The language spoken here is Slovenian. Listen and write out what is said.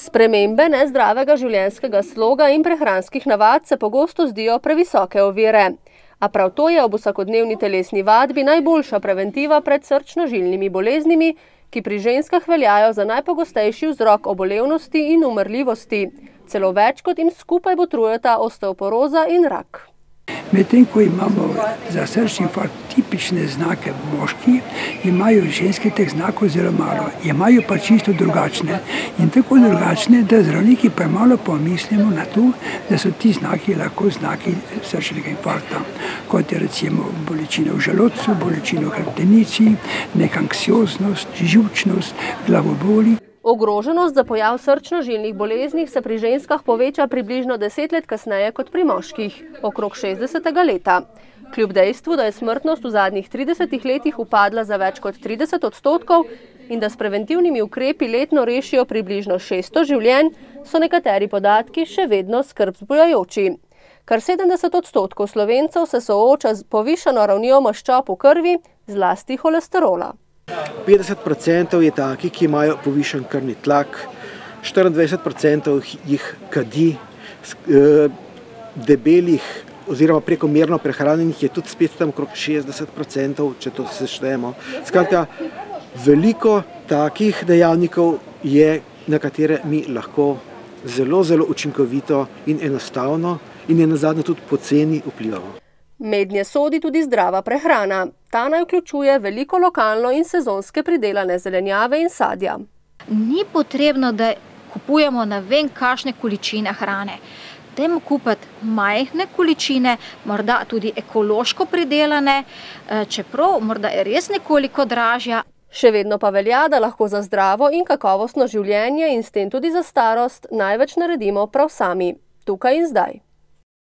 Spremembe nezdravega življenjskega sloga in prehranskih navad se pogosto zdijo previsoke ovire. A prav to je ob vsakodnevni telesni vadbi najboljša preventiva pred srčno-žilnimi boleznimi, ki pri ženskah veljajo za najpogostejši vzrok obolevnosti in umrljivosti. Celo več kot jim skupaj botrujeta osteoporoza in rak. Medtem ko imamo za srčni infarkt tipične znake moški, imajo ženske teh znakov zelo malo. Imajo pa čisto drugačne in tako drugačne, da zdravniki premalo pomislimo na to, da so ti znaki lahko znaki srčnega infarkta, kot je recimo bolečina v želodcu, bolečina v hrbtenici, neka anksioznost, živčnost, glavoboli. Ogroženost za pojav srčno-žilnih boleznih se pri ženskah poveča približno 10 let kasneje kot pri moških, okrog 60. leta. Kljub dejstvu, da je smrtnost v zadnjih 30 letih upadla za več kot 30% in da s preventivnimi ukrepi letno rešijo približno 600 življenj, so nekateri podatki še vedno skrb vzbujajoči. Kar 70% Slovencev se sooča z povišano ravnjo maščob v krvi, zlasti holesterola. 50% je takih, ki imajo povišen krvni tlak, 24% jih kadi, debelih oziroma prekomerno prehranjenih je tudi spet tam okrog 60%, če to seštejemo. Skratka, veliko takih dejavnikov je, na katere mi lahko zelo učinkovito in enostavno in nenazadnje tudi poceni vplivamo. Mednje sodi tudi zdrava prehrana. Ta naj vključuje veliko lokalno in sezonske pridelane zelenjave in sadja. Ni potrebno, da kupujemo ne vem kakšne količine hrane. Dajmo kupiti majhne količine, morda tudi ekološko pridelane, čeprav morda je res nekoliko dražja. Še vedno pa velja, da lahko za zdravo in kakovostno življenje in s tem tudi za starost največ naredimo prav sami, tukaj in zdaj.